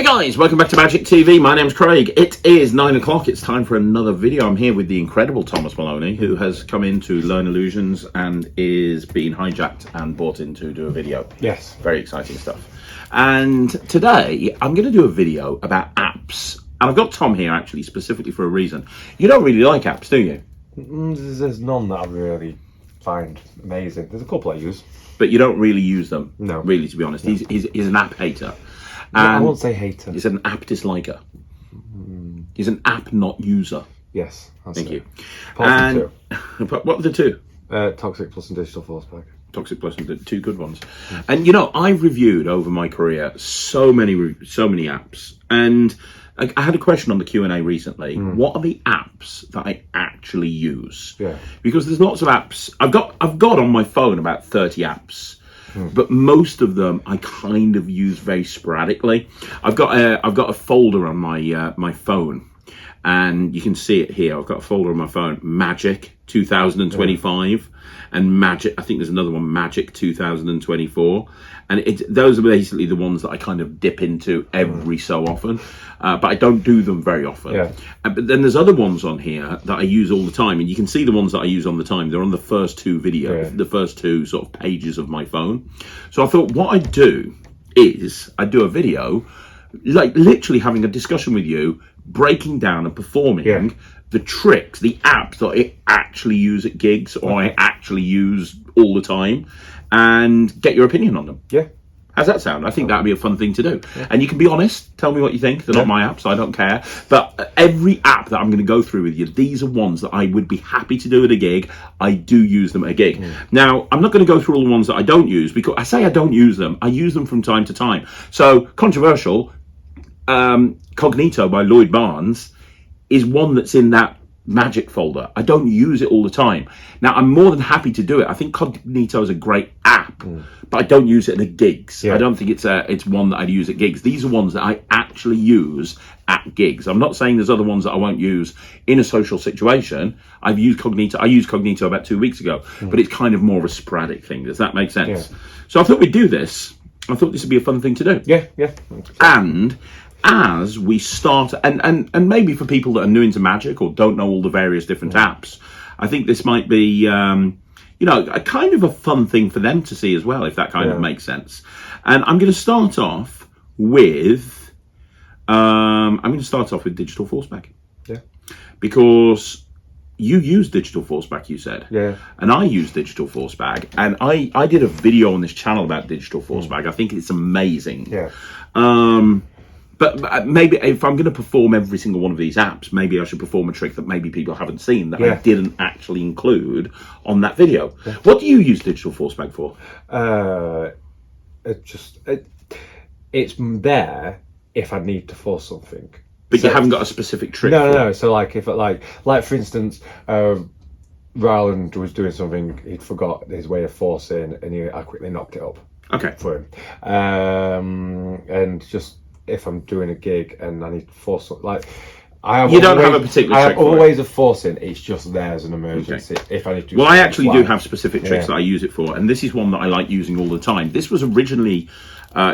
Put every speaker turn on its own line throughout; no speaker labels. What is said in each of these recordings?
Hey guys, welcome back to Magic TV. My name's Craig. It is 9 o'clock. It's time for another video. I'm here with the incredible Thomas Maloney, who has come in to learn illusions and is being hijacked and brought in to do a video.
Yes.
Very exciting stuff. And today I'm going to do a video about apps. And I've got Tom here actually specifically for a reason. You don't really like apps, do you?
There's none that I really find amazing. There's a couple I use.
But you don't really use them?
No.
Really, to be honest. No. He's an app hater.
I won't say hater.
He's an app disliker. He's an app not user.
Yes.
Thank you.
And
what were the two?
Toxic Plus and Digital Force Pack.
Toxic Plus and the two good ones. And you know, I've reviewed over my career so many apps, and I had a question on the Q&A recently. What are the apps that I actually use?
Yeah. Because
there's lots of apps. I've got on my phone about 30 apps. But most of them I kind of use very sporadically. I've got a folder on my my phone, and you can see it here. I've got a folder on my phone: Magic 2025, and Magic. I think there's another one, Magic 2024, and those are basically the ones that I kind of dip into every so often. But I don't do them very often.
Yeah.
But then there's other ones on here that I use all the time, and you can see the ones that I use all the time. They're on the first two videos, the first two sort of pages of my phone. So I thought what I'd do is I'd do a video, like literally having a discussion with you, breaking down and performing the tricks, the apps that I actually use at gigs or I actually use all the time, and get your opinion on them.
Yeah.
How's that sound? I think that'd be a fun thing to do. Yeah. And you can be honest, tell me what you think. They're not my apps, I don't care. But every app that I'm going to go through with you, these are ones that I would be happy to do at a gig. I do use them at a gig. Now, I'm not going to go through all the ones that I don't use, because I say I don't use them. I use them from time to time. So, controversial, Cognito by Lloyd Barnes is one that's in that Magic folder. I don't use it all the time. Now, I'm more than happy to do it. I think Cognito is a great app, but I don't use it at the gigs. I don't think it's one that I'd use at gigs. These are ones that I actually use at gigs. I'm not saying there's other ones that I won't use in a social situation. I've used Cognito. I used Cognito about 2 weeks ago, but it's kind of more of a sporadic thing. Does that make sense? Yeah. So I thought we'd do this. I thought this would be a fun thing to do.
Yeah.
And as we start, and maybe for people that are new into Magic or don't know all the various different apps, I think this might be, a kind of a fun thing for them to see as well, if that kind of makes sense. And I'm going to start off with, Digital Force Pack. Yeah. Because you use Digital Force Pack, you said.
Yeah.
And I use Digital Force Pack, and I did a video on this channel about Digital Force Pack. I think it's amazing.
Yeah.
But maybe if I'm going to perform every single one of these apps, maybe I should perform a trick that maybe people haven't seen that I didn't actually include on that video. Yeah. What do you use Digital Force Pack for?
It's there if I need to force something.
But you haven't got a specific trick.
No. So like if like for instance, Ryland was doing something, he'd forgot his way of forcing, and I quickly knocked it up.
Okay.
For him, and just. If I'm doing a gig and I need to force something, like
you don't have a particular trick.
I have other ways of forcing. It's just there as an emergency. Okay. If I need to.
Well, I actually do have specific tricks that I use it for, and this is one that I like using all the time. This was originally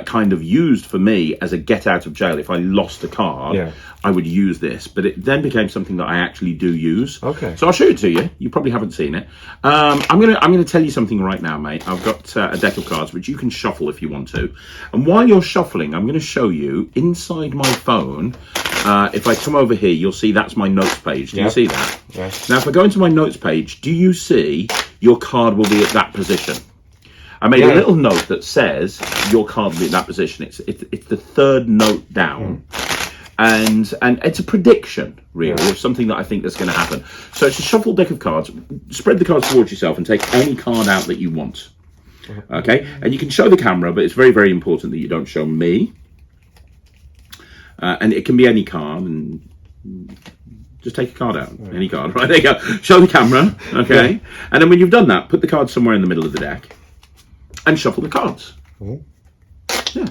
kind of used for me as a get out of jail. If I lost a card, I would use this, but it then became something that I actually do use.
Okay.
So I'll show it to you. You probably haven't seen it. I'm gonna tell you something right now, mate. I've got a deck of cards which you can shuffle if you want to, and while you're shuffling, I'm going to show you inside my phone. If I come over here, you'll see that's my notes page. Do you see that?
Yes.
Now, if I go into my notes page, do you see your card will be at that position? I made a little note that says your card will be in that position. It's the third note down. And it's a prediction, really, of something that I think that's going to happen. So it's a shuffle deck of cards. Spread the cards towards yourself and take any card out that you want. Okay? And you can show the camera, but it's very, very important that you don't show me. And it can be any card, and just take a card out. Any card. Right, there you go. Show the camera, okay? Yeah. And then when you've done that, put the card somewhere in the middle of the deck and shuffle the cards. Yeah.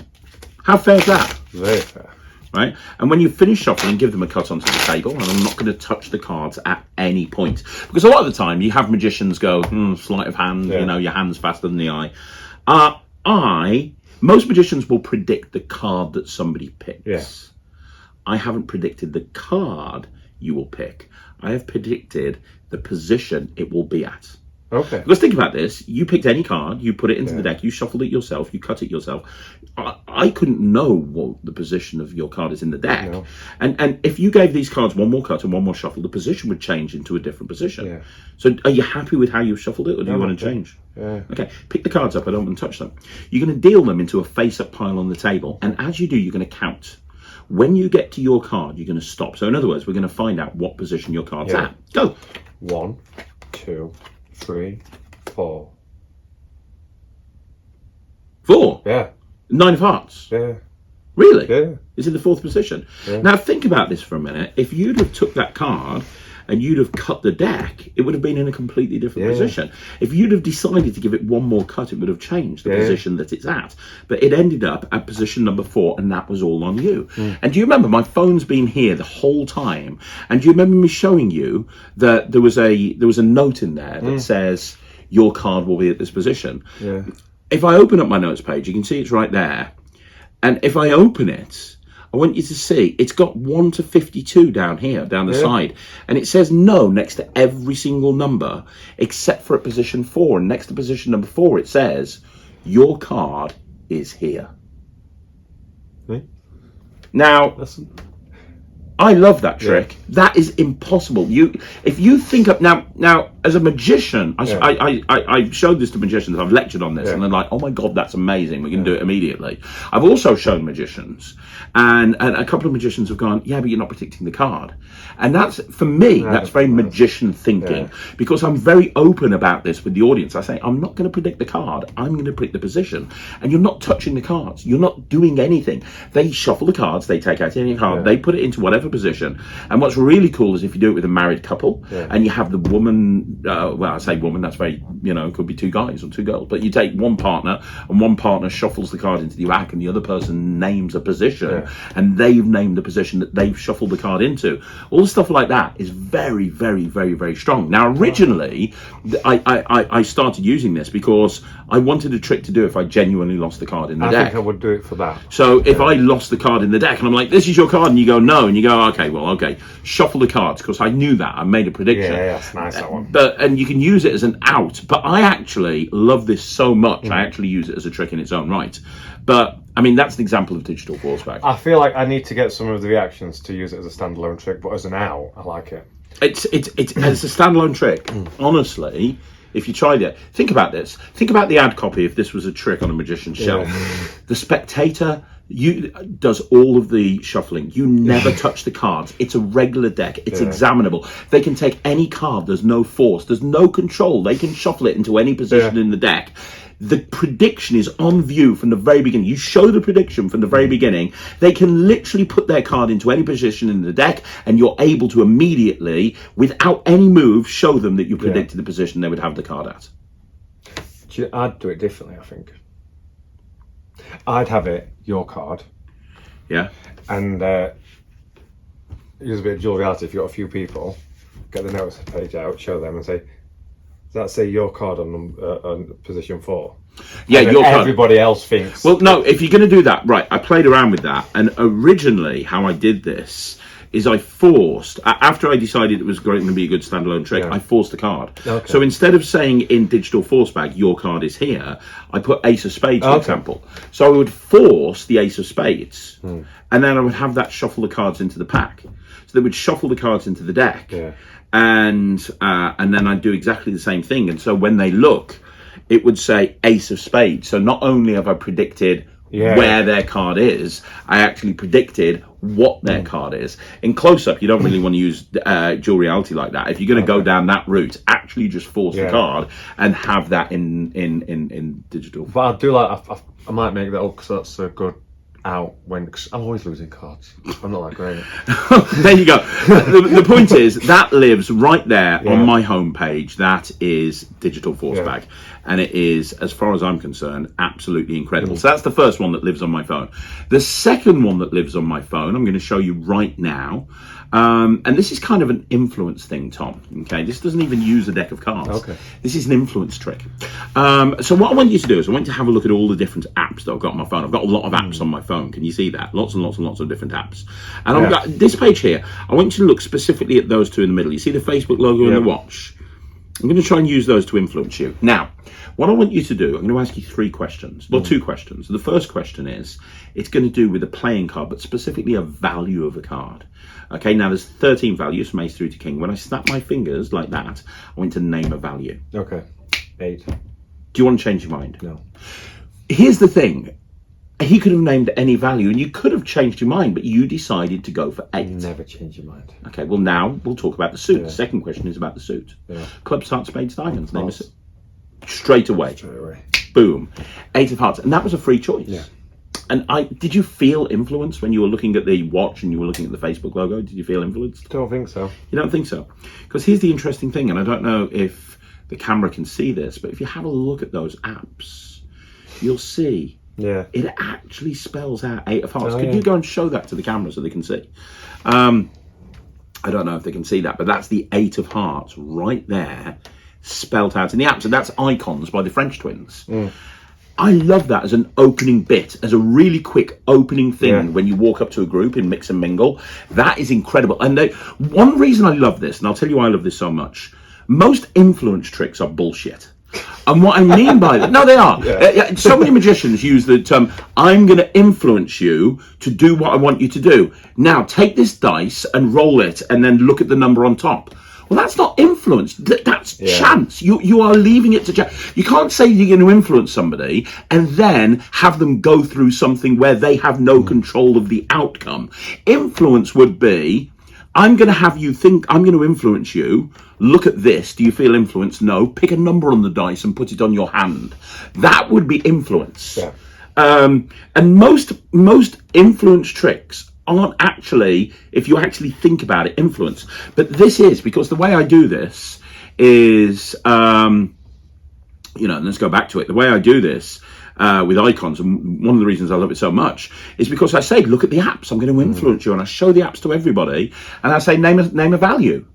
How fair is that?
Very fair.
Right? And when you finish shuffling, give them a cut onto the table, and I'm not going to touch the cards at any point. Because a lot of the time, you have magicians go, sleight of hand, your hand's faster than the eye. I Most magicians will predict the card that somebody picks.
Yeah.
I haven't predicted the card you will pick. I have predicted the position it will be at.
Okay.
Because think about this. You picked any card, you put it into the deck, you shuffled it yourself, you cut it yourself. I couldn't know what the position of your card is in the deck.
No.
And if you gave these cards one more cut and one more shuffle, the position would change into a different position.
Yeah.
So are you happy with how you shuffled it, or do you want to change?
Yeah.
Okay, pick the cards up. I don't want to touch them. You're going to deal them into a face-up pile on the table. And as you do, you're going to count. When you get to your card, you're going to stop. So in other words, we're going to find out what position your card's at. Go.
1, 2, 3, 4.
4.
Yeah.
9 of hearts.
Yeah.
Really?
Yeah.
It's in the 4th position.
Yeah.
Now think about this for a minute. If you'd have took that card and you'd have cut the deck, it would have been in a completely different position. If you'd have decided to give it one more cut, it would have changed the position that it's at. But it ended up at position number 4, and that was all on you. And do you remember, my phone's been here the whole time, and do you remember me showing you that there was a note in there that says your card will be at this position?
Yeah.
If I open up my notes page, you can see it's right there. And if I open it, I want you to see it's got 1 to 52 down here, down the side. And it says no next to every single number except for at position 4. And next to position number 4, it says your card is here. Now, I love that trick. That is impossible. If you think of now as a magician, I showed this to magicians. I've lectured on this, and they're like, "Oh my god, that's amazing! We can do it immediately." I've also shown magicians, and a couple of magicians have gone, "Yeah, but you're not predicting the card," and that's for me. That's very magician thinking, because I'm very open about this with the audience. I say, "I'm not going to predict the card. I'm going to predict the position," and you're not touching the cards. You're not doing anything. They shuffle the cards. They take out any card. They put it into whatever position. And what's really cool is if you do it with a married couple and you have the woman, well, I say woman, that's very, it could be 2 guys or 2 girls, but you take one partner and one partner shuffles the card into the rack and the other person names a position and they've named the position that they've shuffled the card into. All the stuff like that is very, very, very, very strong. Now, originally, I started using this because I wanted a trick to do if I genuinely lost the card in the deck.
I think I would do it for that.
So if I lost the card in the deck and I'm like, this is your card, and you go, no, and you go, okay, shuffle the cards, because I knew that. I made a prediction.
Yeah, that's nice, that one.
And you can use it as an out. But I actually love this so much, I actually use it as a trick in its own right. But, I mean, that's an example of digital force back.
I feel like I need to get some of the reactions to use it as a standalone trick, but as an out, I like it.
It's as a standalone trick. Honestly, if you tried it, think about this. Think about the ad copy if this was a trick on a magician's shelf. The spectator does all of the shuffling. You never touch the cards. It's a regular deck. It's examinable. They can take any card. There's no force. There's no control. They can shuffle it into any position in the deck. The prediction is on view from the very beginning. You show the prediction from the very beginning. They can literally put their card into any position in the deck, and you're able to immediately, without any move, show them that you predicted the position they would have the card at.
I'd do it differently, I think. I'd have it, your card.
Yeah.
And use a bit of dual reality. If you've got a few people, get the notes page out, show them and say, does that say your card on position 4?
Yeah, your card.
Everybody else thinks.
Well, no, if you're going to do that, right, I played around with that. And originally, how I did this is I forced, after I decided it was going to be a good standalone trick, I forced the card. Okay. So instead of saying in digital force bag, your card is here, I put ace of spades, for example. So I would force the ace of spades, and then I would have that shuffle the cards into the pack. So they would shuffle the cards into the deck. Yeah. And then I'd do exactly the same thing. And so when they look, it would say ace of spades. So not only have I predicted where their card is, I actually predicted what their card is. In close-up, you don't really want to use dual reality like that. If you're going to go down that route, actually just force the card and have that in digital.
But I do like, I might make that up because that's a good out cause I'm always losing cards. I'm not that great.
There you go. The point is that lives right there on my homepage. That is digital force bag, and it is, as far as I'm concerned, absolutely incredible. So that's the first one that lives on my phone. The second one that lives on my phone, I'm going to show you right now. And this is kind of an influence thing, Tom. Okay, this doesn't even use a deck of cards.
Okay. This
is an influence trick. So what I want you to do is I want you to have a look at all the different apps that I've got on my phone. I've got a lot of apps on my phone. Can you see that? Lots and lots and lots of different apps. And I've got this page here. I want you to look specifically at those two in the middle. You see the Facebook logo and the watch? I'm going to try and use those to influence you. Now, what I want you to do, I'm going to ask you 3 questions. Well, 2 questions. The first question is, it's going to do with a playing card, but specifically a value of a card. Okay, now there's 13 values from ace through to king. When I snap my fingers like that, I want to name a value.
Okay, 8.
Do you want to change your mind?
No.
Here's the thing. He could have named any value and you could have changed your mind, but you decided to go for 8.
Never change your mind.
Okay, well now we'll talk about the suit. The second question is about the suit. Clubs, hearts, spades, diamonds. Name a suit. Straight away. Boom. 8 of hearts. And that was a free choice.
Yeah.
And did you feel influenced when you were looking at the watch and you were looking at the Facebook logo? Did you feel influenced?
Don't think so.
You don't think so? Because here's the interesting thing, and I don't know if the camera can see this, but if you have a look at those apps, you'll see it actually spells out 8 of hearts. Could you go and show that to the camera so they can see? I don't know if they can see that, but that's the 8 of hearts right there, spelt out in the apps, and that's Icons by the French twins. I love that as an opening bit, as a really quick opening thing when you walk up to a group in Mix and Mingle. That is incredible. And one reason I love this, and I'll tell you why I love this so much, most influence tricks are bullshit. And what I mean by that, no, they are. So many magicians use the term, I'm going to influence you to do what I want you to do. Now, take this dice and roll it and then look at the number on top. Well, that's not influence. That's chance. You are leaving it to chance. You can't say you're going to influence somebody and then have them go through something where they have no control of the outcome. Influence would be, I'm going to have you think, I'm going to influence you. Look at this. Do you feel influence? No. Pick a number on the dice and put it on your hand. That would be influence.
Yeah.
And most influence tricks aren't actually, if you actually think about it, influence. But this is, because the way I do this is, and let's go back to it. The way I do this with Icons, and one of the reasons I love it so much, is because I say, look at the apps, I'm going to influence you, and I show the apps to everybody, and I say, name a value.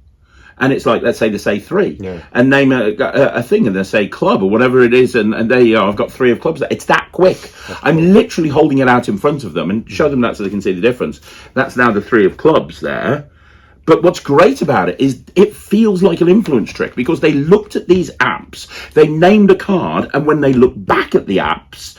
And it's like, let's say they say 3, and name a thing, and they say club or whatever it is, and there you go, I've got 3 of clubs there. It's that quick. I'm literally holding it out in front of them and show them that so they can see the difference. That's now the 3 of clubs there. But what's great about it is it feels like an influence trick because they looked at these apps, they named a card, and when they look back at the apps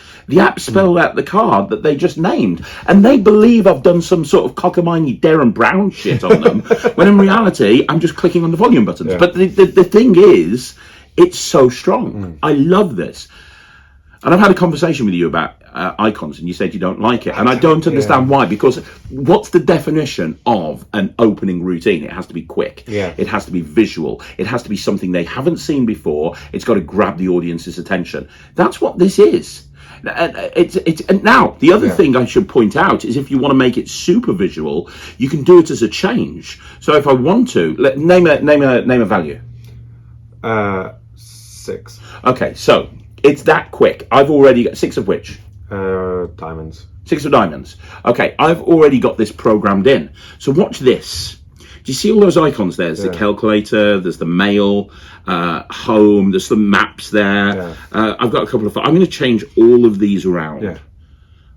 spell out the card that they just named. And they believe I've done some sort of cockamamie Darren Brown shit on them, when in reality, I'm just clicking on the volume buttons. Yeah. But the thing is, it's so strong. I love this. And I've had a conversation with you about Icons, and you said you don't like it. And I don't understand why, because what's the definition of an opening routine? It has to be quick.
Yeah.
It has to be visual. It has to be something they haven't seen before. It's got to grab the audience's attention. That's what this is. And now, the other thing I should point out is if you want to make it super visual, you can do it as a change. So if I want to, name a value.
6.
Okay, so it's that quick. I've already got 6 of which?
Diamonds.
6 of diamonds. Okay, I've already got this programmed in. So watch this. Do you see all those icons there? There's the calculator, there's the mail, home, there's some maps there.
Yeah.
I've got a couple of... I'm going to change all of these around.
Yeah.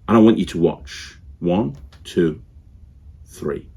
And I want you to watch. 1, 2, 3.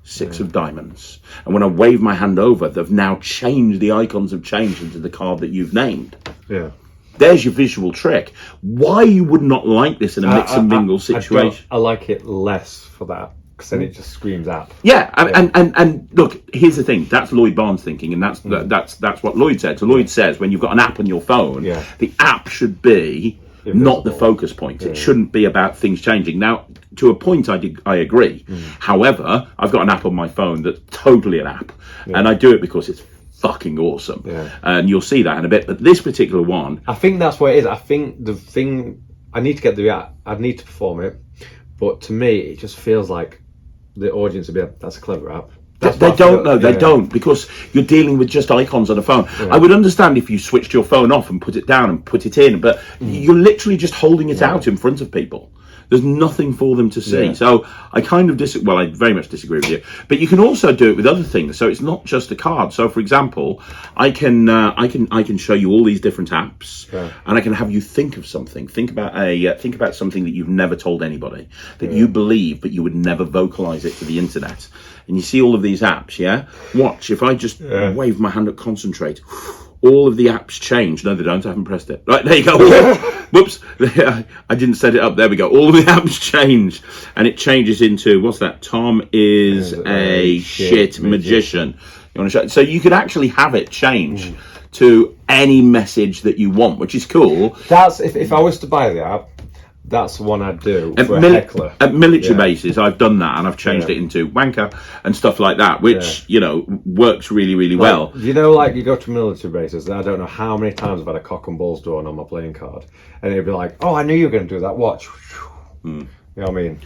6 of diamonds. And when I wave my hand over, they've now changed, the icons have changed into the card that you've named.
Yeah.
There's your visual trick. Why you would not like this in a mix and mingle situation?
I like it less for that, because then it just screams app.
Yeah, and look, here's the thing. That's Lloyd Barnes thinking, and that's what Lloyd said. So Lloyd says when you've got an app on your phone, the app should be not the focus point. It shouldn't be about things changing. Now, to a point, I agree. However, I've got an app on my phone that's totally an app, and I do it because it's fucking awesome. And you'll see that in a bit. But this particular one,
I think that's what it is. I think the thing, I need to get the app. I need to perform it, but to me, it just feels like the audience would be like, that's a clever app.
They don't know. They don't, because you're dealing with just icons on a phone.
Yeah.
I would understand if you switched your phone off and put it down and put it in, but you're literally just holding it out in front of people. There's nothing for them to see.
Yeah.
So I kind of I very much disagree with you. But you can also do it with other things. So it's not just a card. So for example, I can show you all these different apps, and I can have you think of something. Think about something that you've never told anybody, that you believe, but you would never vocalize it to the internet. And you see all of these apps, yeah? Watch, if I just wave my hand at concentrate, all of the apps change. No, they don't. I haven't pressed it. Right, there you go. Whoops. I didn't set it up. There we go. All of the apps change. And it changes into, what's that? Tom is a shit magician. You want to show? So you could actually have it change to any message that you want, which is cool.
That's, if I was to buy the app, that's one I'd do for a heckler.
At military bases, I've done that, and I've changed it into wanker and stuff like that, which, you know, works really, really well.
You know, like you go to military bases, I don't know how many times I've had a cock and balls drawn on my playing card, and it'd be like, oh, I knew you were going to do that, watch. You know what I mean?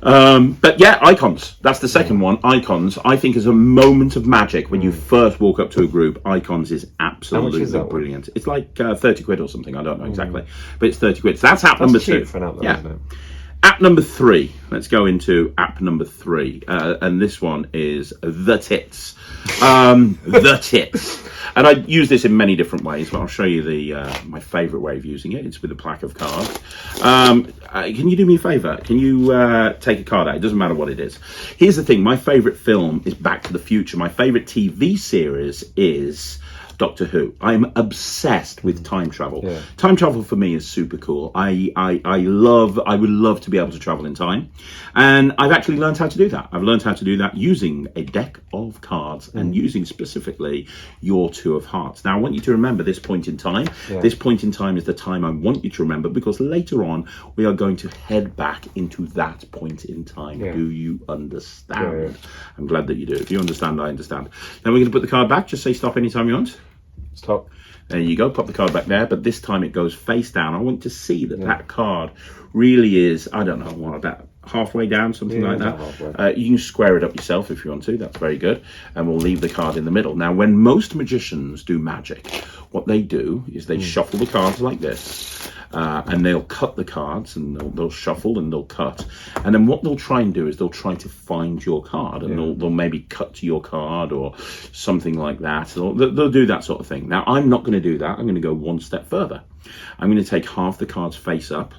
But yeah, icons. That's the second one. Icons, I think, is a moment of magic when you first walk up to a group. Icons is absolutely brilliant. It's like 30 quid or something. I don't know exactly, but it's 30 quid. So that's app number 2.
For an app, though, isn't it?
App number 3. Let's go into app number 3, and this one is the tits. The tits. And I use this in many different ways, but I'll show you my favourite way of using it. It's with a pack of cards. Can you do me a favour? Can you take a card out? It doesn't matter what it is. Here's the thing. My favourite film is Back to the Future. My favourite TV series is Doctor Who. I'm obsessed with time travel. Yeah. Time travel for me is super cool. I would love to be able to travel in time. And I've actually learned how to do that. I've learned how to do that using a deck of cards and using specifically your 2 of hearts. Now, I want you to remember this point in time. Yeah. This point in time is the time I want you to remember, because later on we are going to head back into that point in time. Yeah. Do you understand? Yeah. I'm glad that you do. If you understand, I understand. Then we're going to put the card back. Just say stop anytime you want.
Stop.
There you go. Pop the card back there, but this time it goes face down. I want to see that that card really is, I don't know, what, about halfway down, something like that. You can square it up yourself if you want to. That's very good. And we'll leave the card in the middle. Now, when most magicians do magic, what they do is they shuffle the cards like this, and they'll cut the cards, and they'll shuffle and they'll cut. And then what they'll try and do is they'll try to find your card, and they'll maybe cut to your card or something like that. They'll do that sort of thing. Now, I'm not going to do that. I'm going to go one step further. I'm going to take half the cards face up.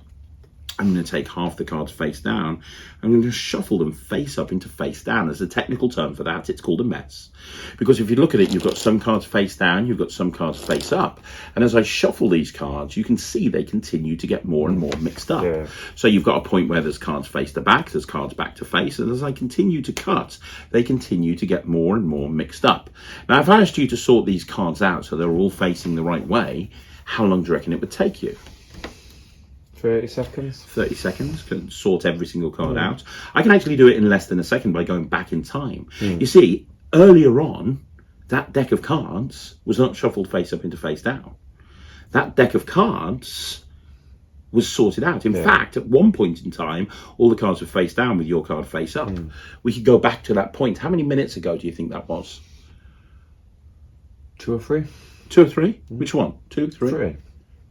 I'm going to take half the cards face down. I'm going to shuffle them face up into face down. There's a technical term for that. It's called a mess. Because if you look at it, you've got some cards face down, you've got some cards face up. And as I shuffle these cards, you can see they continue to get more and more mixed up. Yeah. So you've got a point where there's cards face to back, there's cards back to face. And as I continue to cut, they continue to get more and more mixed up. Now, if I asked you to sort these cards out so they're all facing the right way, how long do you reckon it would take you?
30 seconds.
30 seconds, can sort every single card out. I can actually do it in less than a second by going back in time. You see, earlier on, that deck of cards was not shuffled face up into face down. That deck of cards was sorted out. In fact, at one point in time, all the cards were face down with your card face up. We could go back to that point. How many minutes ago do you think that was?
2 or 3.
2 or 3? Which one? 2, 3?
3.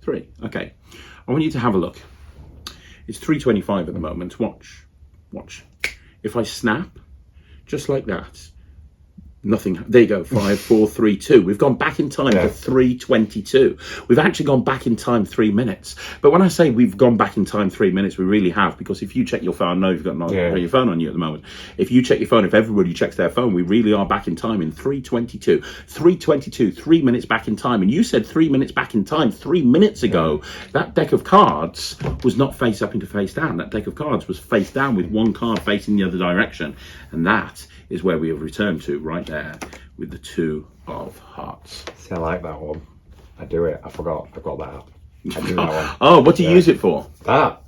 3. Okay. I want you to have a look. It's 3:25 at the moment. Watch. If I snap, just like that, nothing. There you go. 5, 4, 3, 2. We've gone back in time to 3:22. We've actually gone back in time 3 minutes. But when I say we've gone back in time 3 minutes, we really have, because if you check your phone, I know you've got your phone on you at the moment. If you check your phone, if everybody checks their phone, we really are back in time in 3:22. 3:22, 3 minutes back in time. And you said 3 minutes back in time 3 minutes ago. That deck of cards was not face up into face down. That deck of cards was face down with one card facing the other direction. And that is where we have returned to, right there with the 2 of hearts.
See, I like that one. I do it. I forgot. I've got that app. I do that one.
Oh, what do you use it for?
That.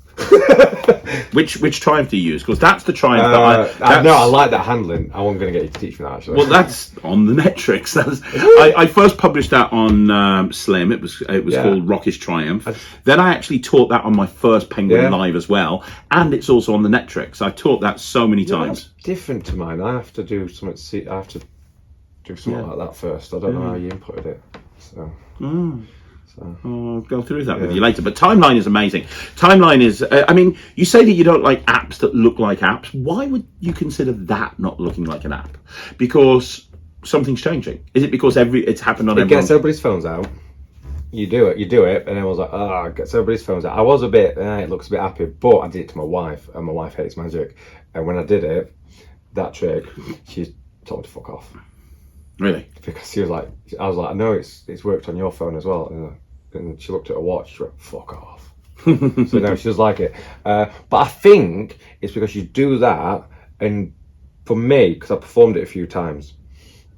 Which Triumph do you use? Because that's the Triumph that
no, I like that handling. I'm going to get you to teach me that, actually.
Well, that's on the Netrix. I first published that on Slim. It was called Rockish Triumph. Then I actually taught that on my first Penguin Live as well, and it's also on the Netrix. I taught that so many times.
That's different to mine. I have to do something. I have to do something like that first. I don't know how you inputted it. So.
I'll go through that with you later. But Timeline is amazing. Timeline is, I mean, you say that you don't like apps that look like apps. Why would you consider that not looking like an app? Because something's changing. Is it because it's happened on
everyone? It gets everybody's phones out. You do it, and everyone's like, it gets everybody's phones out. I was a bit, it looks a bit happy, but I did it to my wife, and my wife hates magic. And when I did it, that trick, she told me to fuck off.
Really?
Because she was like, I was like, no, it's worked on your phone as well. And she looked at her watch, she went, fuck off. So no, she does like it. But I think it's because you do that, and for me, because I performed it a few times,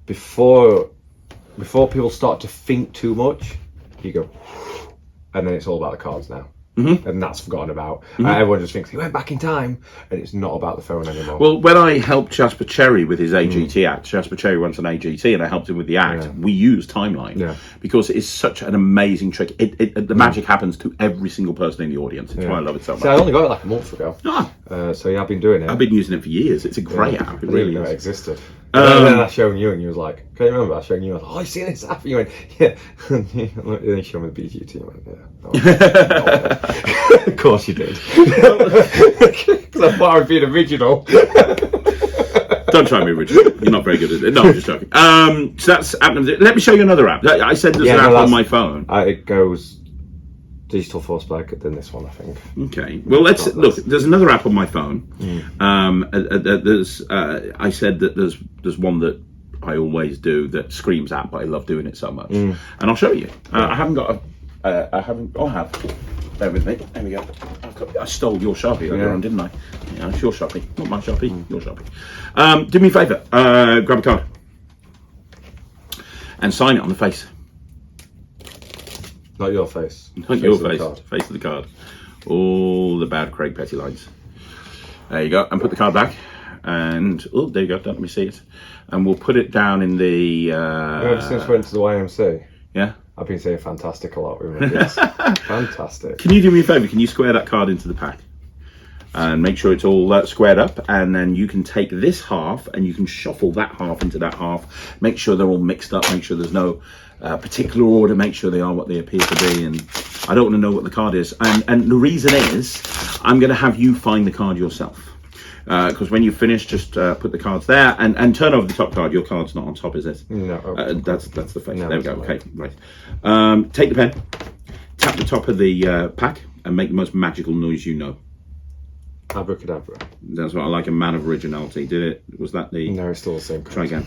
before people start to think too much, you go, and then it's all about the cards now. And that's forgotten about. Everyone just thinks he went back in time, and it's not about the phone anymore.
Well, when I helped Jasper Cherry with his AGT act, Jasper Cherry runs an AGT, and I helped him with the act. We used Timeline because it is such an amazing trick. The magic happens to every single person in the audience. It's why I love it so much.
See, I only got it like a month ago. So yeah, I've been doing it.
I've been using it for years. It's a great app. It really is.
It existed. And then I showed you, and you was like, "Can you remember?" I showed you, I was like, "Oh, you see this app?" And you went, "Yeah." And then you showed me the BGT. I went, "Yeah." Of course you did. Because I thought I would be an original.
Don't try me, Richard. You're not very good at it. No, I'm just joking. So that's app number. Let me show you another app. I said there's an app on my phone.
It goes Digital Force Black than this one, I think.
Okay. Well, let's look. There's another app on my phone. I said that there's one that I always do that screams app, but I love doing it so much. And I'll show you. I haven't got a. I haven't. Oh, I have. Bear with me. There we go. I stole your Sharpie earlier on, didn't I? Yeah, it's your Sharpie, not my Sharpie. Your Sharpie. Do me a favour. Grab a card and sign it on the face.
Not your face.
Not your face. Face of the card. All the bad Craig Petty lines. There you go. And put the card back. And oh, there you go. Don't let me see it. And we'll put it down in the.
Ever since we went to the YMC.
Yeah.
I've been saying fantastic a lot with my kids. Fantastic.
Can you do me a favour? Can you square that card into the pack? And make sure it's all squared up, and then you can take this half and you can shuffle that half into that half. Make sure they're all mixed up. Make sure there's no particular order. Make sure they are what they appear to be. And I don't want to know what the card is. And the reason is, I'm going to have you find the card yourself. Because when you finish, just put the cards there and turn over the top card. Your card's not on top, is it?
No.
That's the face. No, there we go. Okay, right. Take the pen, tap the top of the pack, and make the most magical noise you know.
Abracadabra.
That's what I like. A man of originality. Did it? Was that the?
No, it's still the same card.
Try again.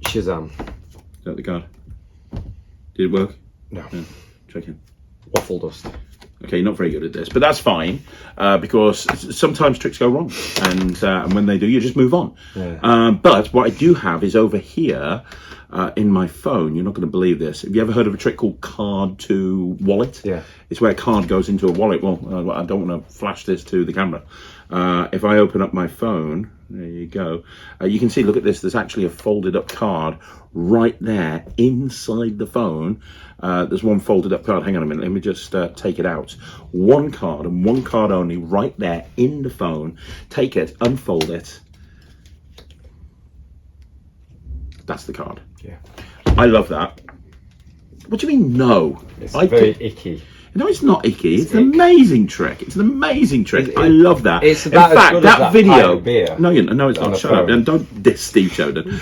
Shazam.
Is that the card? Did it work?
No.
Try again.
Waffle dust.
Okay, you're not very good at this, but that's fine because sometimes tricks go wrong, and when they do, you just move on.
Yeah.
But what I do have is over here in my phone. You're not going to believe this. Have you ever heard of a trick called card to wallet?
Yeah.
It's where a card goes into a wallet. Well, I don't want to flash this to the camera. If I open up my phone, there you go. You can see, look at this. There's actually a folded up card right there inside the phone. There's one folded up card. Hang on a minute. Let me just take it out. One card and one card only right there in the phone. Take it, unfold it. That's the card.
Yeah.
I love that. What do you mean, no?
It's very icky.
No, it's not icky. It's an amazing trick. It's an amazing trick. I love that.
It's
in
about
fact, that video. No, it's
on
not. Shut up and don't diss Steve Shoden.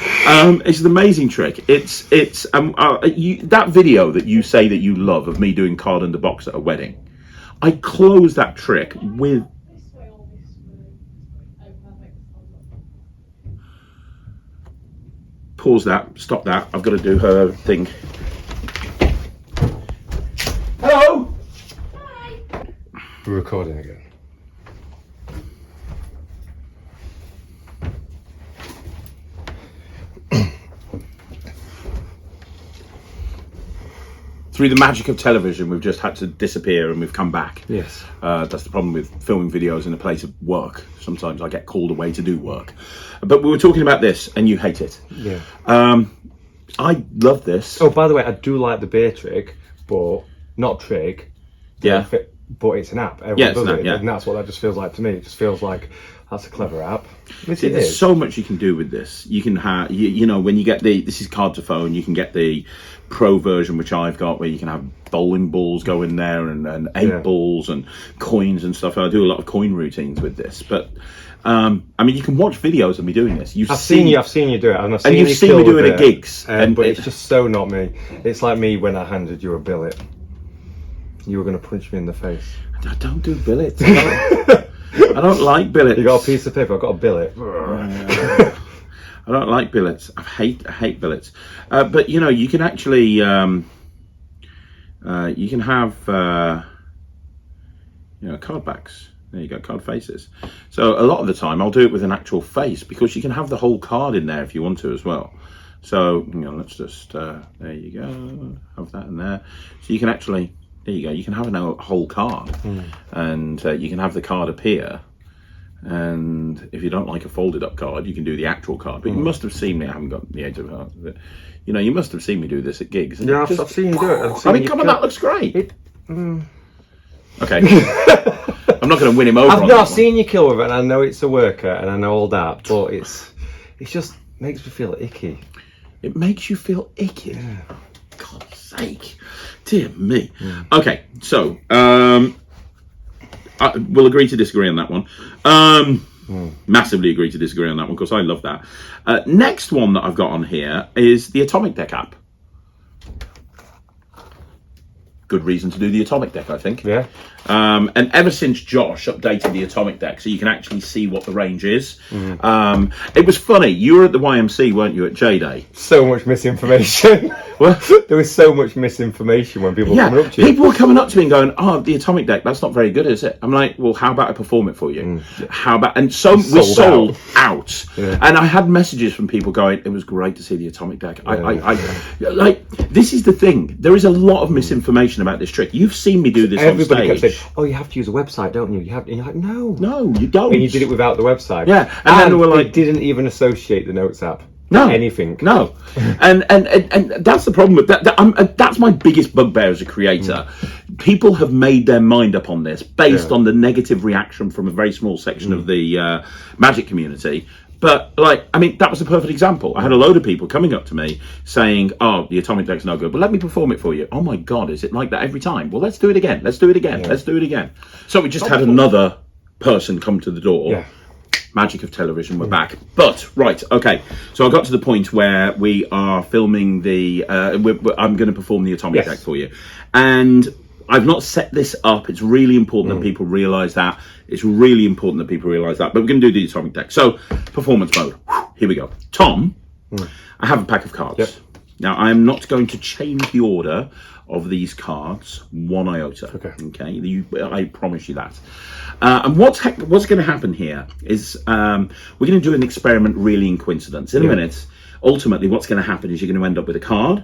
It's an amazing trick. It's that video that you say that you love of me doing card under box at a wedding. I close that trick with. Pause that. Stop that. I've got to do her thing. Hello.
We're recording again.
through the magic of television, we've just had to disappear and we've come back.
Yes.
That's the problem with filming videos in a place of work. Sometimes I get called away to do work. But we were talking about this and you hate it.
Yeah.
I love this.
Oh, by the way, I do like the beer trick, but not trig.
Yeah.
But it's an app. Everyone
Yeah, it's
does
an app,
it,
yeah.
and that's what that just feels like to me. It just feels like that's a clever app. Yes,
See,
it
there's
is.
so much you can do with this. You can have, you know, when you get this is card to phone, you can get the pro version, which I've got, where you can have bowling balls go in there and eight balls and coins and stuff. I do a lot of coin routines with this, but I mean, you can watch videos of me doing this.
I've seen you do it, and
you've seen me do it at gigs,
but it's just so not me. It's like me when I handed you a billet. You were going to punch me in the face.
I don't do billets. I don't like billets.
You got a piece of paper. I've got a billet.
I don't like billets. I hate billets. But you know, you can actually you can have you know, card backs. There you go, card faces. So a lot of the time I'll do it with an actual face, because you can have the whole card in there if you want to as well. So, you know, let's just there you go, have that in there. So you can actually, there you go, you can have a whole card, and you can have the card appear. And if you don't like a folded up card, you can do the actual card. But you must have seen me. I haven't got the Eight of Hearts. But, you know, you must have seen me do this at gigs.
Yeah, I've seen you do it.
I mean, come on, that looks great. Okay. I'm not going to win him over.
I've not seen you kill with it, and I know it's a worker, and I know all that, but it's just makes me feel icky.
It makes you feel icky. Yeah. God's sake, dear me. Okay, so we'll agree to disagree on that one. Massively agree to disagree on that one, because I love that. Next one that I've got on here is the Atomic Deck app. Good reason to do the Atomic Deck, I think.
Yeah.
And ever since Josh updated the Atomic Deck, so you can actually see what the range is. It was funny. You were at the YMC, weren't you, at J-Day?
So much misinformation.
Well,
there was so much misinformation when people were coming up to you.
People were coming up to me and going, "Oh, the Atomic Deck, that's not very good, is it?" I'm like, "Well, how about I perform it for you? How about?" And so we sold out. Yeah. And I had messages from people going, "It was great to see the Atomic Deck." I like, this is the thing. There is a lot of misinformation about this trick. You've seen me do this on stage.
Everybody kept saying, "Oh, you have to use a website, don't you?" And you're like,
no, you don't.
And you did it without the website.
Yeah, and then we were like,
didn't even associate the Notes app.
No,
anything.
No, and that's the problem with that. That's my biggest bugbear as a creator. People have made their mind up on this based on the negative reaction from a very small section of the magic community. But, like, I mean, that was a perfect example. I had a load of people coming up to me saying, "Oh, the Atomic Deck's no good, but let me perform it for you." Oh my God, is it like that every time? Well, let's do it again. Let's do it again. Let's do it again. So we just had another person come to the door.
Yeah.
Magic of television, we're back. But, right, okay. So I got to the point where we are filming the... I'm going to perform the Atomic Deck for you. And I've not set this up. It's really important that people realise that. It's really important that people realise that. But we're going to do the Atomic Deck. So, performance mode. Here we go. Tom, I have a pack of cards.
Yep.
Now, I'm not going to change the order of these cards one iota. Okay. I promise you that. And what's going to happen here is we're going to do an experiment really in coincidence. In a minute, ultimately, what's going to happen is you're going to end up with a card,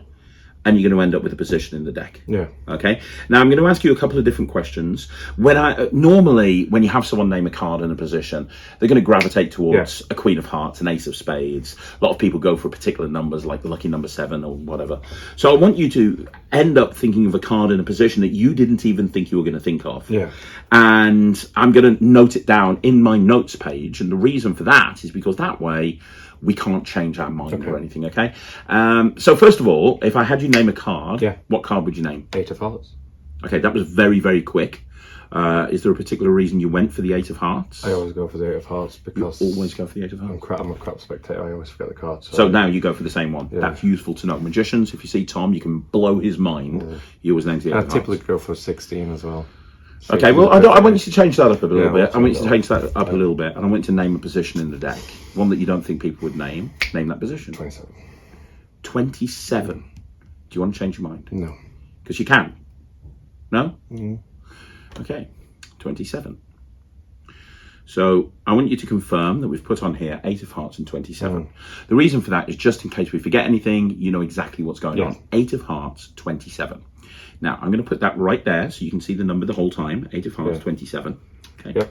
and you're going to end up with a position in the deck.
Yeah.
Okay. Now I'm going to ask you a couple of different questions. Normally when you have someone name a card and a position, they're going to gravitate towards a Queen of Hearts, an Ace of Spades. A lot of people go for particular numbers like the lucky number 7 or whatever. So I want you to end up thinking of a card in a position that you didn't even think you were going to think of.
Yeah.
And I'm going to note it down in my notes page. And the reason for that is because that way we can't change our mind or anything, okay? So first of all, if I had you name a card, what card would you name?
8 of Hearts.
Okay, that was very, very quick. Is there a particular reason you went for the 8 of Hearts?
I always go for the 8 of Hearts because...
You always go for the 8 of Hearts?
I'm a crap spectator. I always forget the cards.
So now you go for the same one. That's useful to know. Magicians, if you see Tom, you can blow his mind. He always names the 8 of Hearts.
I typically go for 16 as well. So
okay, well, I want you to change that up a little bit. I want you to change that up a little bit. And I want you to name a position in the deck. One that you don't think people would name. Name that position.
27.
27. Do you want to change your mind?
No.
Because you can. No? Okay. 27. So I want you to confirm that we've put on here 8 of hearts and 27. The reason for that is just in case we forget anything, you know exactly what's going on. 8 of hearts, 27. Now, I'm going to put that right there so you can see the number the whole time. 8 of hearts, 27. Okay.
Yeah.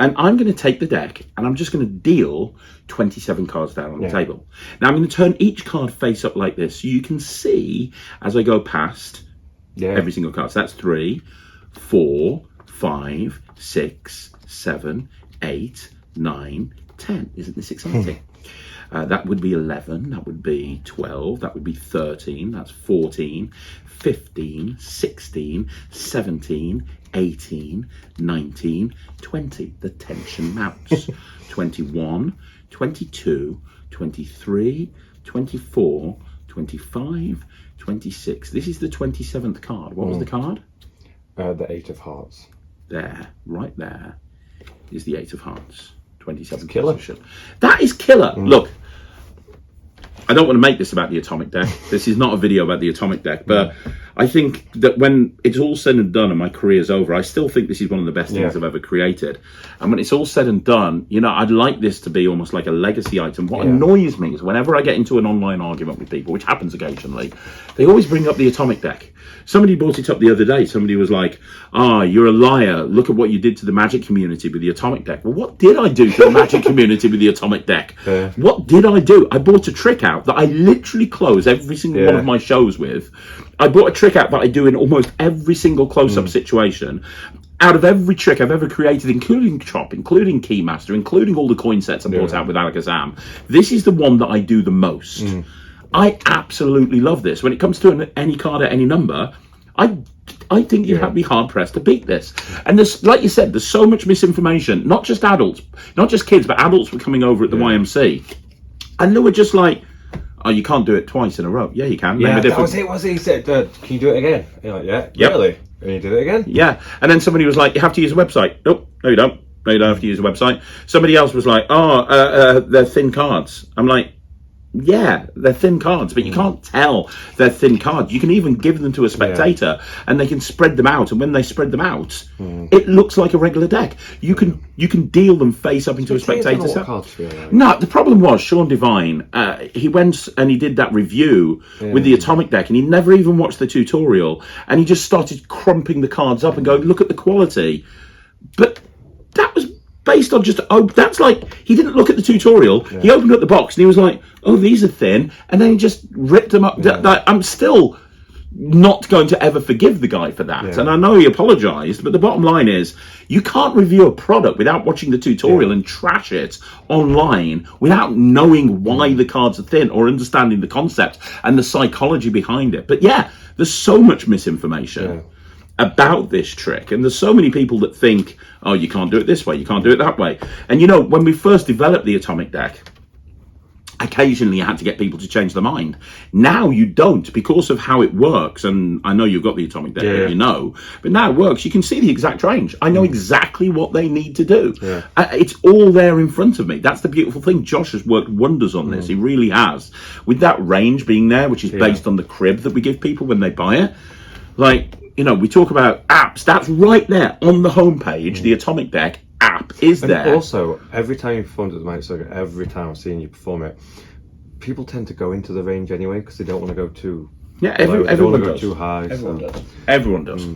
And I'm going to take the deck and I'm just going to deal 27 cards down on the table. Now, I'm going to turn each card face up like this so you can see as I go past every single card. So that's 3, 4, 5, 6, 7, 8, 9, 10. Isn't this exciting? That would be 11, that would be 12, that would be 13, that's 14, 15, 16, 17, 18, 19, 20. The tension mounts. 21, 22, 23, 24, 25, 26. This is the 27th card. What was the card?
The 8 of hearts.
There, right there, is the 8 of hearts. 27th
killer.
position. That is killer. Look, I don't want to make this about the atomic deck. This is not a video about the atomic deck, but I think that when it's all said and done and my career's over, I still think this is one of the best things I've ever created. And when it's all said and done, you know, I'd like this to be almost like a legacy item. What annoys me is whenever I get into an online argument with people, which happens occasionally, they always bring up the atomic deck. Somebody brought it up the other day. Somebody was like, you're a liar. Look at what you did to the Magic community with the atomic deck. Well, what did I do to the Magic community with the atomic deck? What did I do? I brought a trick out that I literally close every single one of my shows with. I brought a trick out that I do in almost every single close-up situation. Out of every trick I've ever created, including Chop, including Keymaster, including all the coin sets I brought out with Alakazam, this is the one that I do the most. I absolutely love this. When it comes to any card at any number, I think you'd have to be hard-pressed to beat this. And there's, like you said, there's so much misinformation. Not just adults, not just kids, but adults were coming over at the YMC. And they were just like, oh, you can't do it twice in a row. Yeah, you can.
Yeah, that was it. He said, can you do it again? You're like, yeah, really? And you did it again?
Yeah. And then somebody was like, you have to use a website. Nope, no, you don't. No, you don't have to use a website. Somebody else was like, they're thin cards. I'm like, yeah, they're thin cards, but you can't tell they're thin cards. You can even give them to a spectator and they can spread them out. And when they spread them out, it looks like a regular deck. You can deal them face up into a spectator set. Like. No, the problem was Sean Devine, he went and he did that review with the atomic deck and he never even watched the tutorial and he just started crumping the cards up and going, look at the quality. But that was based on just, that's like, he didn't look at the tutorial, he opened up the box and he was like, oh, these are thin, and then he just ripped them up. I'm still not going to ever forgive the guy for that, and I know he apologised, but the bottom line is, you can't review a product without watching the tutorial and trash it online without knowing why the cards are thin or understanding the concept and the psychology behind it. But yeah, there's so much misinformation about this trick, and there's so many people that think, oh, you can't do it this way, you can't do it that way. And you know, when we first developed the atomic deck, occasionally you had to get people to change their mind. Now you don't, because of how it works. And I know you've got the atomic deck, you know, but now it works. You can see the exact range. I know exactly what they need to do. It's all there in front of me. That's the beautiful thing. Josh has worked wonders on this. He really has. With that range being there, which is based on the crib that we give people when they buy it. Like, you know, we talk about apps. That's right there on the homepage. The atomic deck app is there.
And also, every time you performed at the Magic Circuit, every time I've seen you perform it, people tend to go into the range anyway because they don't want to go too.
Yeah, everyone does.
Too high.
Everyone does.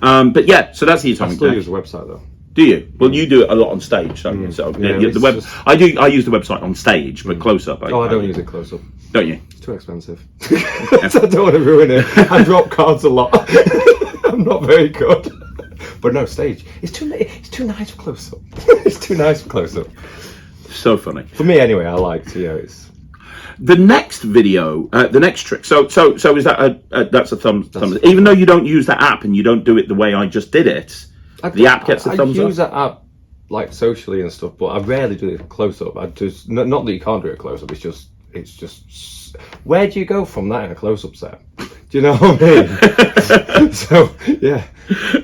But yeah, so that's the atomic deck.
I still use the website though.
Do you? Well, you do it a lot on stage, don't you? So the web. I use the website on stage, but close up.
I don't use it close up.
Don't you?
It's too expensive. I don't want to ruin it. I drop cards a lot. I'm not very good. But no, stage. It's too nice for close up. It's too nice for close up.
So funny.
For me, anyway. I like to. It's
the next video, the next trick. So is that that's a thumbs? Even though you don't use that app and you don't do it the way I just did it, the app gets the thumbs up.
I use that app like socially and stuff, but I rarely do it close up. I just not that you can't do it close up. It's just where do you go from that in a close up set? Do you know what I mean? So yeah,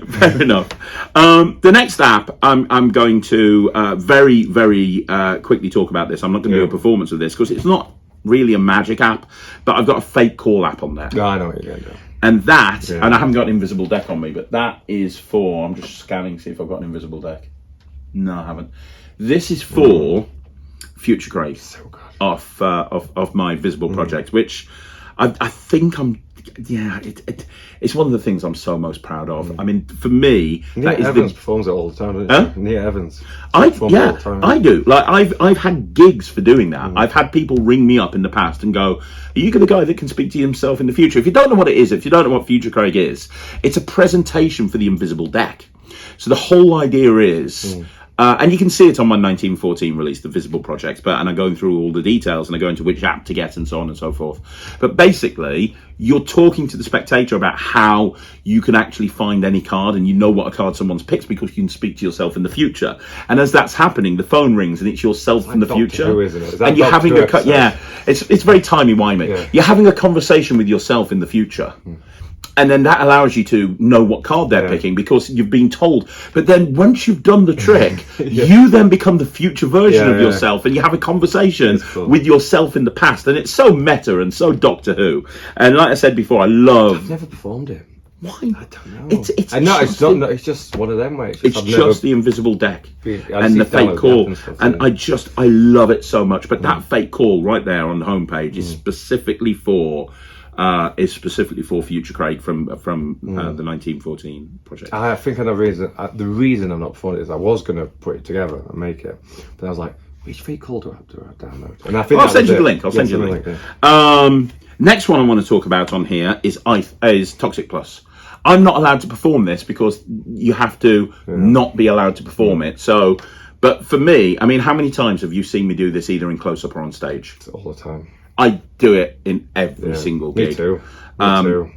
fair enough. The next app, I'm going to very quickly talk about this. I'm not going to do a performance of this because it's not really a magic app, but I've got a fake call app on there.
No, I know what you're going to do.
And that, and I haven't got an invisible deck on me, but that is for, I'm just scanning to see if I've got an invisible deck. No, I haven't. This is for Future Craig of my Visible project, which I think it's one of the things I'm so most proud of. I mean, for me,
Nia Evans performs it all the time, doesn't she? Nia Evans.
I do. Like I've had gigs for doing that. I've had people ring me up in the past and go, "Are you the guy that can speak to himself in the future?" If you don't know what it is, if you don't know what Future Craig is, it's a presentation for the Invisible Deck. So the whole idea is. And you can see it on my 1914 release, the Visible Project, and I'm going through all the details and I go into which app to get and so on and so forth. But basically, you're talking to the spectator about how you can actually find any card and you know what a card someone's picked because you can speak to yourself in the future. And as that's happening, the phone rings and it's yourself from the future.
Who, isn't it? Is that
and you're having it's very timey-wimey.
Yeah.
You're having a conversation with yourself in the future. And then that allows you to know what card they're picking because you've been told. But then once you've done the trick, you then become the future version of yourself and you have a conversation with yourself in the past. And it's so meta and so Doctor Who. And like I said before,
I've never performed it.
Why?
I don't know. It's just one of them ways.
It's just the Invisible Deck and the fake call. And I love it so much. But that fake call right there on the homepage is specifically for Future Craig from the 1914 project.
I think I know the reason I'm not performing it is I was going to put it together and make it, but I was like, which fake call do I have to download? And I think
I'll send you the link. Next one I want to talk about on here is Toxic Plus. I'm not allowed to perform this because you have to not be allowed to perform it. So, but for me, I mean, how many times have you seen me do this either in close up or on stage?
All the time.
I do it in every single gig.
Me too.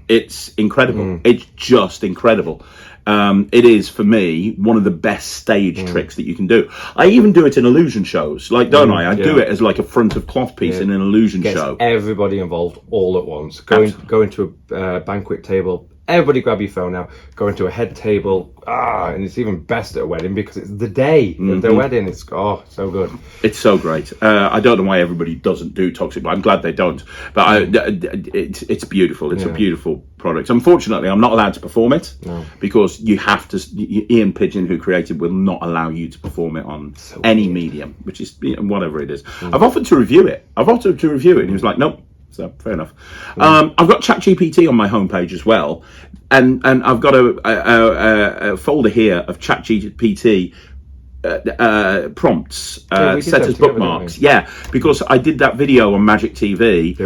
It's incredible. It's just incredible. It is, for me, one of the best stage tricks that you can do. I even do it in illusion shows, like, don't I? I do it as like a front of cloth piece in an illusion show.
Everybody involved all at once. Go into a banquet table. Everybody grab your phone now. Go into a head table. And it's even best at a wedding because it's the day of their wedding. It's so good.
It's so great. I don't know why everybody doesn't do Toxic, but I'm glad they don't. But it's beautiful. It's a beautiful product. Unfortunately, I'm not allowed to perform it because you have to. Ian Pigeon, who created, will not allow you to perform it on any medium, which is whatever it is. I've offered to review it. And he was like, nope. So fair enough. I've got ChatGPT on my homepage as well, and I've got a folder here of ChatGPT prompts set as bookmarks. Yeah, because I did that video on Magic TV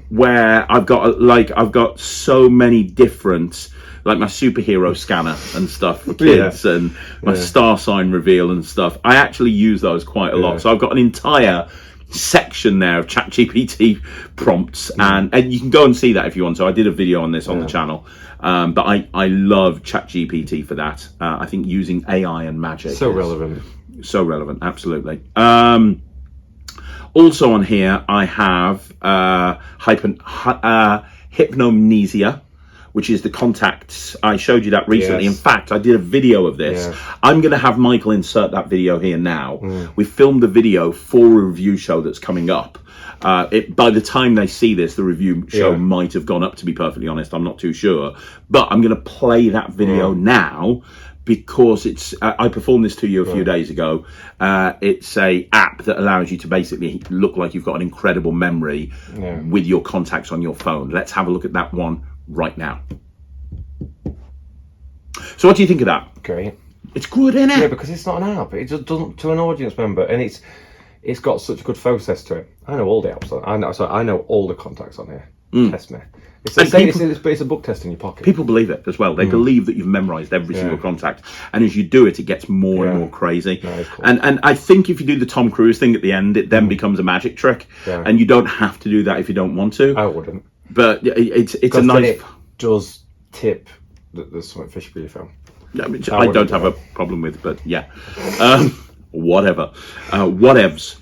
where I've got so many different, like my superhero scanner and stuff for kids and my star sign reveal and stuff. I actually use those quite a lot. So I've got an entire section there of ChatGPT prompts, and you can go and see that if you want to. I did a video on this on the channel, but I love ChatGPT for that. I think using AI and magic
so relevant,
absolutely. Also on here I have hypnomnesia, which is the contacts. I showed you that recently. In fact, I did a video of this. I'm going to have Michael insert that video here now. We filmed the video for a review show that's coming up. By the time they see this, the review show might have gone up, to be perfectly honest. I'm not too sure. But I'm going to play that video now because I performed this to you a few days ago. It's a app that allows you to basically look like you've got an incredible memory with your contacts on your phone. Let's have a look at that one right now. So what do you think of that?
Great.
It's good, isn't it?
Yeah, because it's not an app. It just doesn't, to an audience member, and it's got such a good process to it. I know all the apps. I know all the contacts on here. Test me. It's a book test in your pocket.
People believe it as well. They believe that you've memorised every single contact, and as you do it, it gets more and more crazy.
No, cool.
And I think if you do the Tom Cruise thing at the end, it then becomes a magic trick, and you don't have to do that if you don't want to.
I wouldn't.
But it's a nice.
It does tip that there's something fishy for your film.
Which I don't have a problem with, but whatever, whatevs.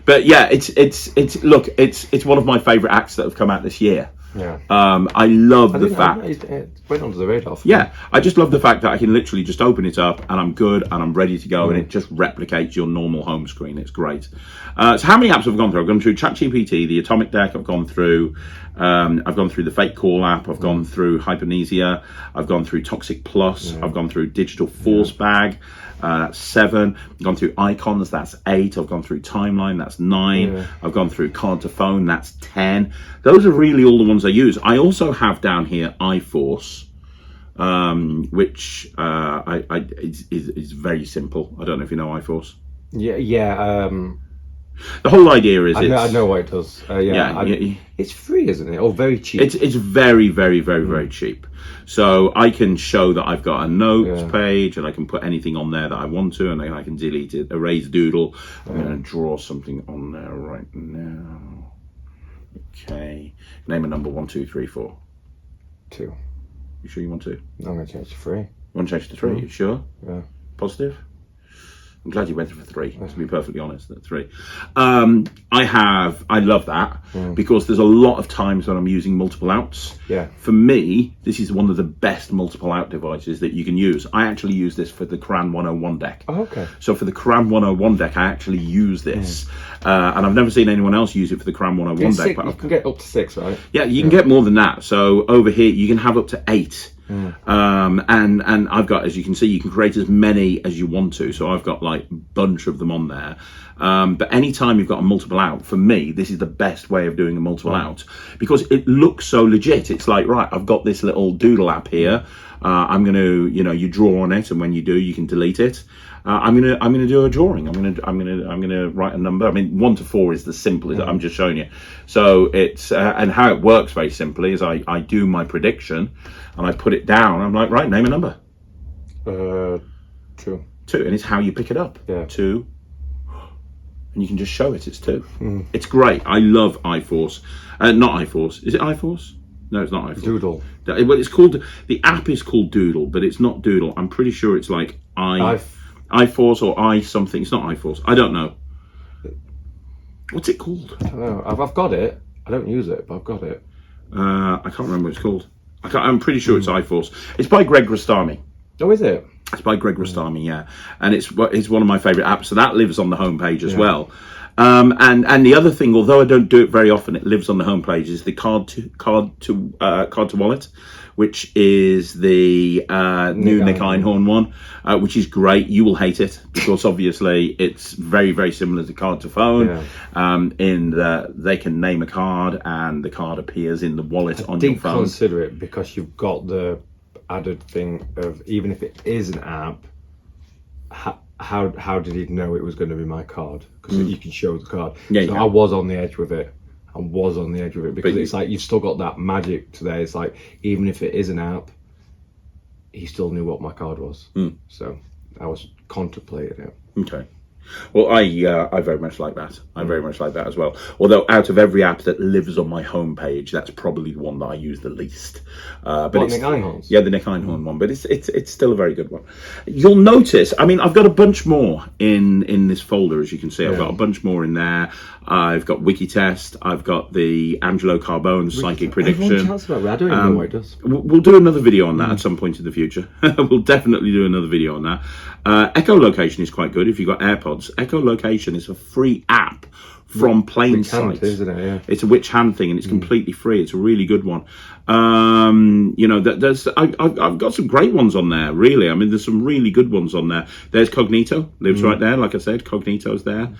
But yeah, it's one of my favourite acts that have come out this year.
Yeah.
I love the fact.
It went under the radar.
Yeah, I just love the fact that I can literally just open it up and I'm good and I'm ready to go, and it just replicates your normal home screen. It's great. So how many apps have I gone through? I've gone through ChatGPT, the Atomic Deck. I've gone through the Fake Call app. I've gone through Hypernesia. I've gone through Toxic Plus. I've gone through Digital Force Bag. That's 7. I've gone through Icons. That's 8. I've gone through Timeline. That's 9. I've gone through Card to Phone. That's 10. Those are really all the ones I use. I also have down here iForce, which is very simple. I don't know if you know iForce.
Yeah.
The whole idea is
I know what it does. It's free, isn't it? Or very cheap.
It's very, very, very, very cheap. So I can show that I've got a notes page, and I can put anything on there that I want to, and then I can delete it, erase doodle. I'm going to draw something on there right now. Okay. Name a number 1, 2, 3, 4.
2.
You sure you want to?
I'm going to change to 3. You
want to change to 3? You sure?
Yeah.
Positive? I'm glad you went for 3, to be perfectly honest, at 3. I love that because there's a lot of times when I'm using multiple outs.
Yeah.
For me, this is one of the best multiple out devices that you can use. I actually use this for the Cran 101 deck.
Oh, okay.
So for the Cran 101 deck, I actually use this. And I've never seen anyone else use it for the Cran 101 deck.
But you can get up to 6, right?
Yeah, you can get more than that. So over here, you can have up to 8. And I've got, as you can see, you can create as many as you want to. So I've got like a bunch of them on there. But anytime you've got a multiple out, for me, this is the best way of doing a multiple out because it looks so legit. It's like, right, I've got this little doodle app here. I'm going to, you draw on it, and when you do, you can delete it. I'm gonna do a drawing. I'm gonna write a number. I mean, 1 to 4 is the simplest. I'm just showing you. So it's and how it works very simply is I do my prediction and I put it down. I'm like, right, name a number.
2.
2, and it's how you pick it up.
Yeah.
2, and you can just show it. It's 2. It's great. I love iForce. Not iForce. Is it iForce? No, it's not iForce.
Doodle.
Well, it's called. The app is called Doodle, but it's not Doodle. I'm pretty sure it's like iForce or I something. It's not iForce. I don't know. What's it called?
I don't know. I've got it. I don't use it, but I've got it.
I can't remember what it's called. I'm pretty sure it's iForce. It's by Greg Rostami.
Oh, is it?
It's by Greg Rostami, yeah. And it's one of my favourite apps. So that lives on the homepage as well. And the other thing, although I don't do it very often, it lives on the homepage, is the card to wallet, which is the new Nick Einhorn one, which is great. You will hate it because obviously it's very, very similar to card to phone. In that they can name a card and the card appears in the wallet on your phone.
Consider it because you've got the added thing of, even if it is an app, how did he know it was going to be my card? Because you can show the card. I was on the edge with it. Because it's like you've still got that magic to there. It's like, even if it is an app, he still knew what my card was. So I was contemplating it.
Okay. Well, I very much like that. I very much like that as well. Although out of every app that lives on my homepage, that's probably the one that I use the least. But it's
Nick Einhorn's?
Yeah, the Nick Einhorn one. But it's still a very good one. You'll notice. I mean, I've got a bunch more in this folder, as you can see. I've got a bunch more in there. I've got Wikitest. I've got the Angelo Carbone Psychic Prediction.
I don't even know what it does.
We'll do another video on that at some point in the future. We'll definitely do another video on that. Echolocation is quite good if you've got AirPods. Echolocation is a free app from Plainsight.
Isn't it? Yeah.
It's a witch hand thing, and it's completely free. It's a really good one. I've got some great ones on there. Really, I mean, there's some really good ones on there. There's Cognito, lives right there. Like I said, Cognito's there.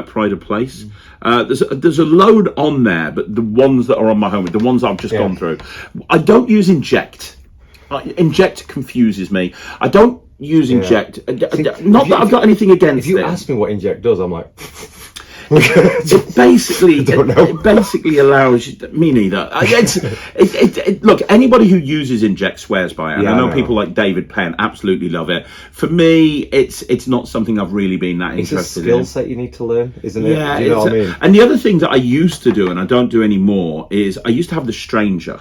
Pride of Place. There's a load on there, but the ones that are on my home, the ones I've just gone through, I don't use Inject. Inject confuses me. I don't use Inject. Not that I've got anything against it.
If you ask me what Inject does, I'm like...
it basically allows you, me neither. Look, anybody who uses Inject swears by it. I know people like David Penn absolutely love it. For me, it's not something I've really been that interested in.
It's a skill set you need to learn, isn't it?
Yeah,
do you know what I mean?
And the other thing that I used to do, and I don't do anymore, is I used to have the Stranger,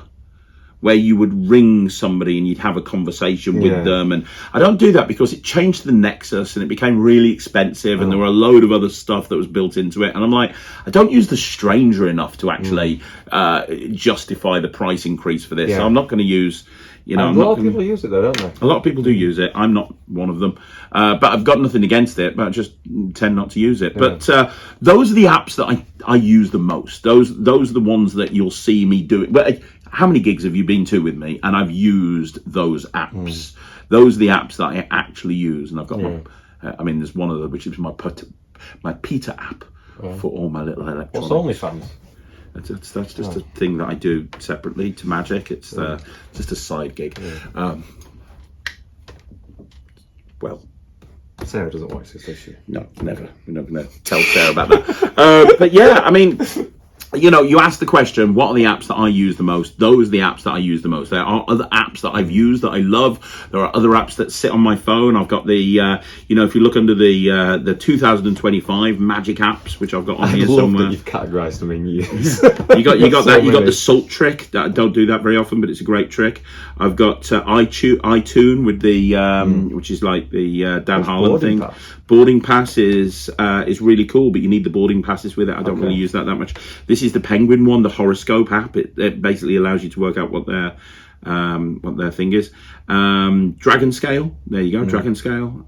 where you would ring somebody and you'd have a conversation with them. And I don't do that because it changed the Nexus and it became really expensive and there were a load of other stuff that was built into it. And I'm like, I don't use the Stranger enough to actually justify the price increase for this. So I'm not going to use... You know,
a lot of people use it though, don't they?
A lot of people do use it. I'm not one of them. But I've got nothing against it, but I just tend not to use it. Yeah. But those are the apps that I use the most. Those are the ones that you'll see me doing. But how many gigs have you been to with me? And I've used those apps. Those are the apps that I actually use. And I've got one. I mean, there's one of them, which is my Peter app for all my little electronics.
What's OnlyFans?
That's just a thing that I do separately to Magic. It's just a side gig. Well,
Sarah doesn't watch this, does she?
No, never. We're not going to tell Sarah about that. But yeah, I mean, you know, you asked the question, what are the apps that I use the most? Those are the apps that I use the most. There are other apps that I've used that I love. There are other apps that sit on my phone. I've got the, you know, if you look under the 2025 Magic apps, which I've got on here somewhere.
You've categorised them in years.
You got that. You got the Salt trick. I don't do that very often, but it's a great trick. I've got iTune with the, which is like the Dan Harlan thing. Boarding pass is really cool, but you need the boarding passes with it. I don't really use that much. This is the Penguin one, the horoscope app. It basically allows you to work out what their thing is. Dragon Scale, there you go, Dragon Scale.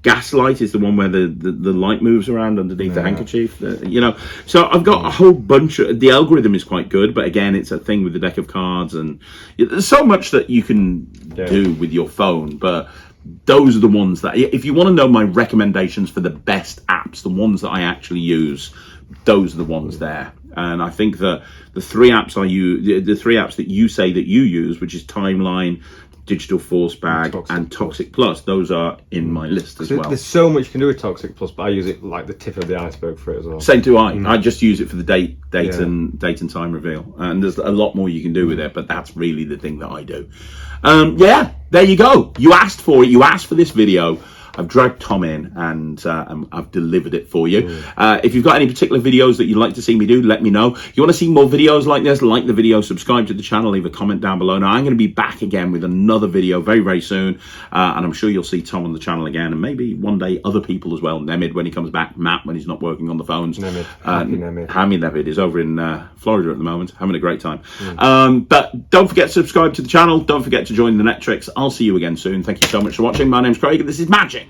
Gaslight is the one where the light moves around underneath the handkerchief, you know. So I've got a whole bunch of, the algorithm is quite good, but again, it's a thing with the deck of cards, and there's so much that you can do with your phone, but those are the ones that, if you want to know my recommendations for the best apps, the ones that I actually use, those are the ones there. And I think that the three apps I use, the three apps that you say that you use, which is Timeline, Digital Force Bag, and Toxic Plus, those are in my list as well.
There's so much you can do with Toxic Plus, but I use it like the tip of the iceberg for it as well.
Same do I. I just use it for the date and time reveal, and there's a lot more you can do with it, but that's really the thing that I do. Yeah, there you go. You asked for it. You asked for this video. I've dragged Tom in and I've delivered it for you. If you've got any particular videos that you'd like to see me do, let me know. If you want to see more videos like this, like the video, subscribe to the channel, leave a comment down below. Now, I'm going to be back again with another video very, very soon. And I'm sure you'll see Tom on the channel again, and maybe one day other people as well. Nemid when he comes back, Matt when he's not working on the phones. Hammy Nemid is over in Florida at the moment, having a great time. But don't forget to subscribe to the channel. Don't forget to join the Netrix. I'll see you again soon. Thank you so much for watching. My name's Craig and this is Magic